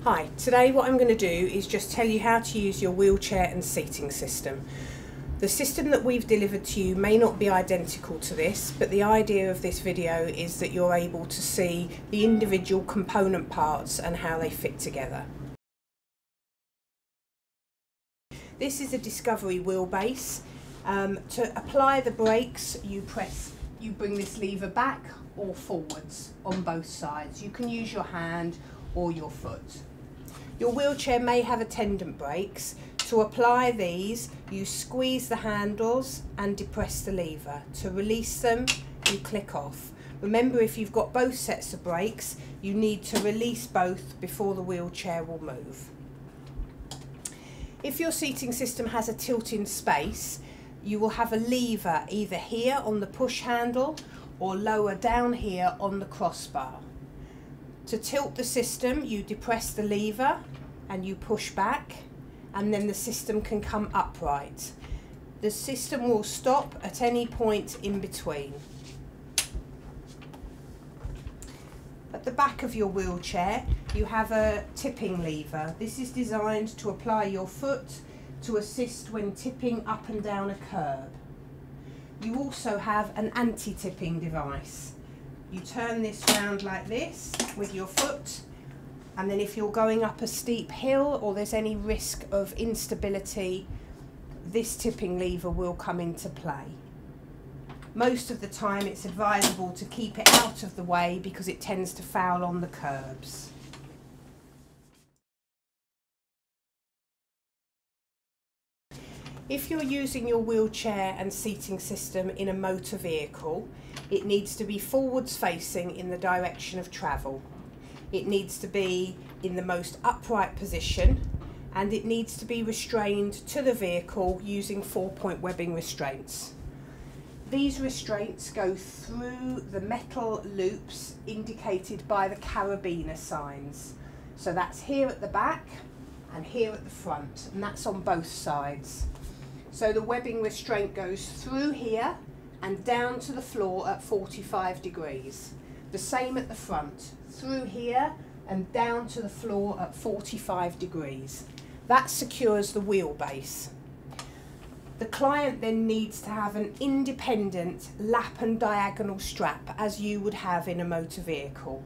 Hi, today what I'm going to do is just tell you how to use your wheelchair and seating system. The system that we've delivered to you may not be identical to this, but the idea of this video is that you're able to see the individual component parts and how they fit together. This is a Discovery wheelbase. To apply the brakes, you bring this lever back or forwards on both sides. You can use your hand or your foot. Your wheelchair may have attendant brakes. To apply these, you squeeze the handles and depress the lever. To release them, you click off. Remember, if you've got both sets of brakes, you need to release both before the wheelchair will move. If your seating system has a tilt-in space, you will have a lever either here on the push handle or lower down here on the crossbar. To tilt the system, you depress the lever and you push back, and then the system can come upright. The system will stop at any point in between. At the back of your wheelchair, you have a tipping lever. This is designed to apply your foot to assist when tipping up and down a curb. You also have an anti-tipping device. You turn this round like this with your foot, and then if you're going up a steep hill or there's any risk of instability, this tipping lever will come into play. Most of the time it's advisable to keep it out of the way because it tends to foul on the curbs. If you're using your wheelchair and seating system in a motor vehicle, it needs to be forwards facing in the direction of travel. It needs to be in the most upright position, and it needs to be restrained to the vehicle using 4-point webbing restraints. These restraints go through the metal loops indicated by the carabiner signs. So that's here at the back and here at the front, and that's on both sides. So the webbing restraint goes through here and down to the floor at 45 degrees. The same at the front, through here and down to the floor at 45 degrees. That secures the wheelbase. The client then needs to have an independent lap and diagonal strap as you would have in a motor vehicle.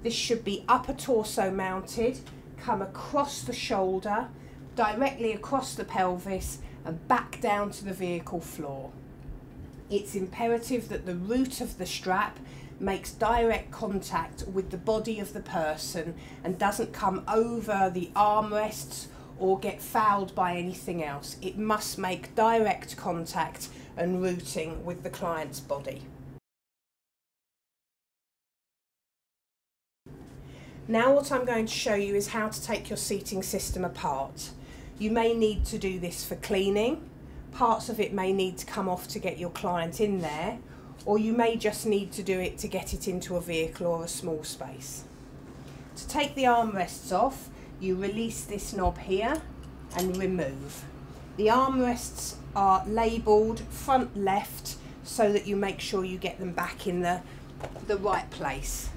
This should be upper torso mounted, come across the shoulder, directly across the pelvis and back down to the vehicle floor. It's imperative that the root of the strap makes direct contact with the body of the person and doesn't come over the armrests or get fouled by anything else. It must make direct contact and rooting with the client's body. Now what I'm going to show you is how to take your seating system apart. You may need to do this for cleaning. Parts of it may need to come off to get your client in there, or you may just need to do it to get it into a vehicle or a small space. To take the armrests off, you release this knob here and remove. The armrests are labelled front left so that you make sure you get them back in the right place.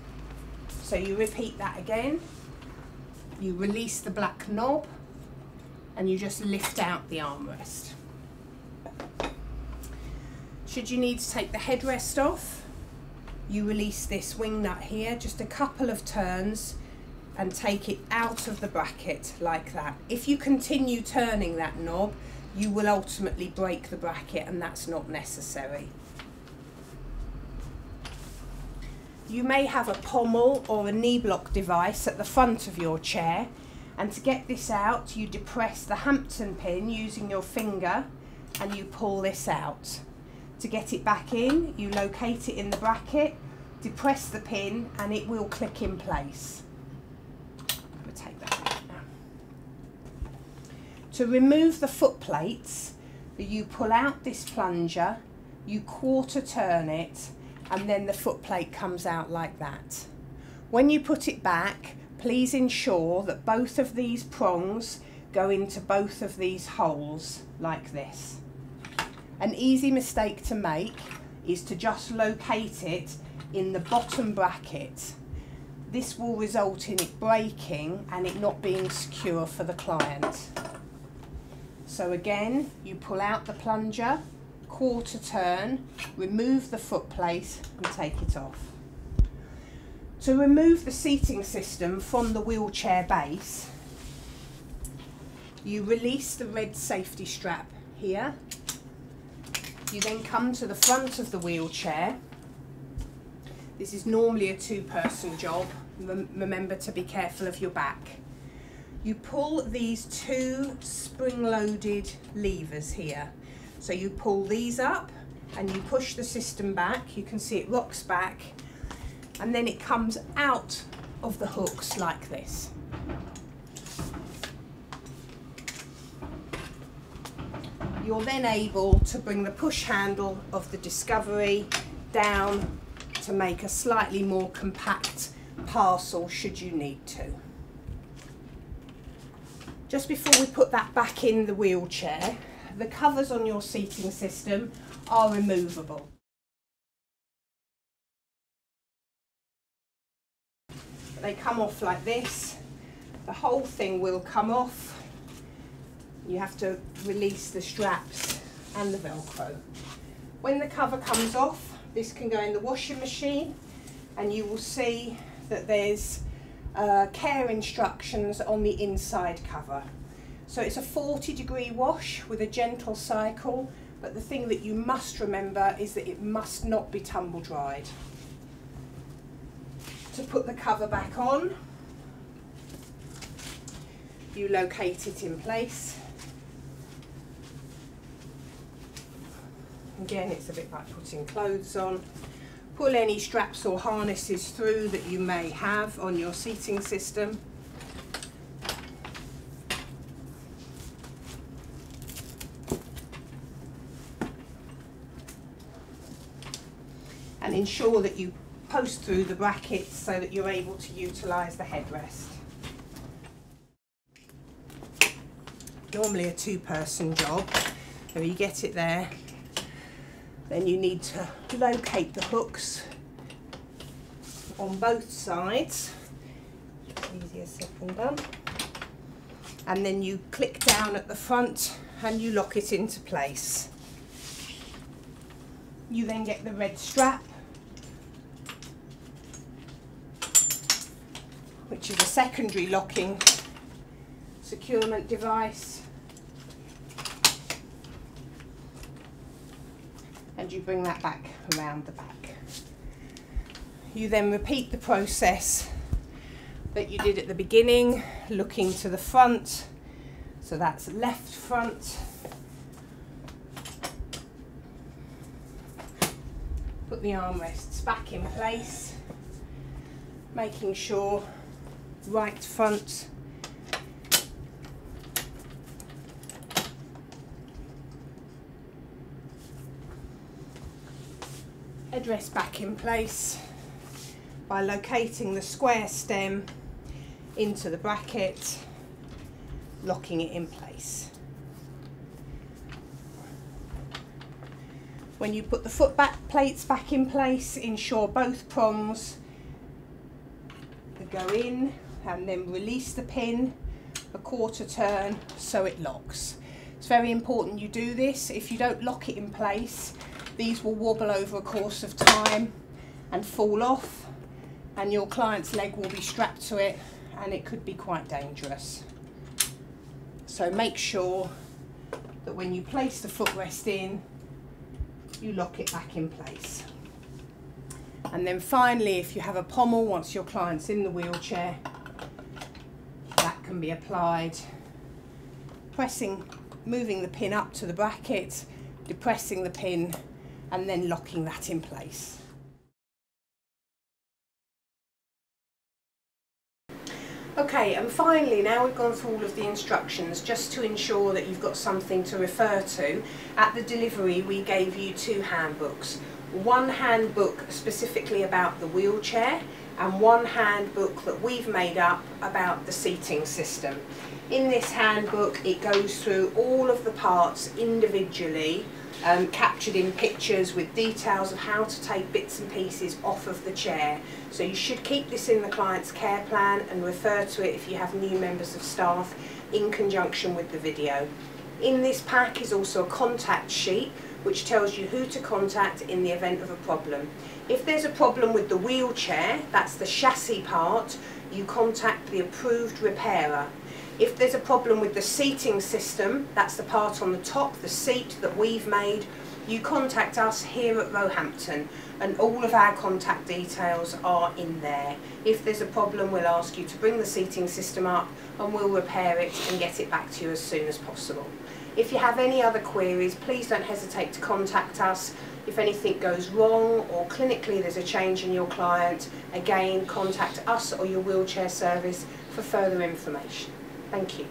So you repeat that again. You release the black knob and you just lift out the armrest. Should you need to take the headrest off, you release this wing nut here, just a couple of turns, and take it out of the bracket like that. If you continue turning that knob, you will ultimately break the bracket, and that's not necessary. You may have a pommel or a knee block device at the front of your chair, and to get this out, you depress the Hampton pin using your finger and you pull this out. To get it back in, you locate it in the bracket, depress the pin and it will click in place. We'll take that out now. To remove the foot plates, you pull out this plunger, you quarter turn it, and then the foot plate comes out like that. When you put it back, please ensure that both of these prongs go into both of these holes like this. An easy mistake to make is to just locate it in the bottom bracket. this will result in it breaking and it not being secure for the client. So again, you pull out the plunger, quarter turn, remove the foot plate and take it off. To remove the seating system from the wheelchair base, you release the red safety strap here. You then come to the front of the wheelchair. This is normally a two-person job. Remember to be careful of your back. You pull these two spring-loaded levers here. So you pull these up and you push the system back. You can see it rocks back and then it comes out of the hooks like this. You're then able to bring the push handle of the Discovery down to make a slightly more compact parcel should you need to. Just before we put that back in the wheelchair, the covers on your seating system are removable. They come off like this. The whole thing will come off. You have to release the straps and the Velcro. When the cover comes off, this can go in the washing machine and you will see that there's care instructions on the inside cover. So it's a 40-degree wash with a gentle cycle, but the thing that you must remember is that it must not be tumble dried. To put the cover back on, you locate it in place. Again, it's a bit like putting clothes on. Pull any straps or harnesses through that you may have on your seating system. And ensure that you post through the brackets so that you're able to utilise the headrest. Normally a two-person job, so you get it there. Then you need to locate the hooks on both sides. Easier said than done. And then you click down at the front and you lock it into place. You then get the red strap, which is a secondary locking securement device. And you bring that back around the back. You then repeat the process that you did at the beginning, looking to the front. So that's left front. Put the armrests back in place, making sure right front headrest back in place by locating the square stem into the bracket, locking it in place. When you put the foot back plates back in place, ensure both prongs go in and then release the pin a quarter turn so it locks. It's very important you do this. If you don't lock it in place, these will wobble over a course of time and fall off, and your client's leg will be strapped to it and it could be quite dangerous. So make sure that when you place the footrest in, you lock it back in place. And then finally, if you have a pommel, once your client's in the wheelchair, that can be applied. Moving the pin up to the bracket, depressing the pin, and then locking that in place. Okay, and finally, now we've gone through all of the instructions, just to ensure that you've got something to refer to, at the delivery we gave you 2 handbooks. One handbook specifically about the wheelchair and one handbook that we've made up about the seating system. In this handbook it goes through all of the parts individually captured in pictures with details of how to take bits and pieces off of the chair. So you should keep this in the client's care plan and refer to it if you have new members of staff in conjunction with the video. In this pack is also a contact sheet which tells you who to contact in the event of a problem. If there's a problem with the wheelchair, that's the chassis part, you contact the approved repairer. If there's a problem with the seating system, that's the part on the top, the seat that we've made, you contact us here at Roehampton, and all of our contact details are in there. If there's a problem, we'll ask you to bring the seating system up and we'll repair it and get it back to you as soon as possible. If you have any other queries, please don't hesitate to contact us. If anything goes wrong or clinically there's a change in your client, again, contact us or your wheelchair service for further information. Thank you.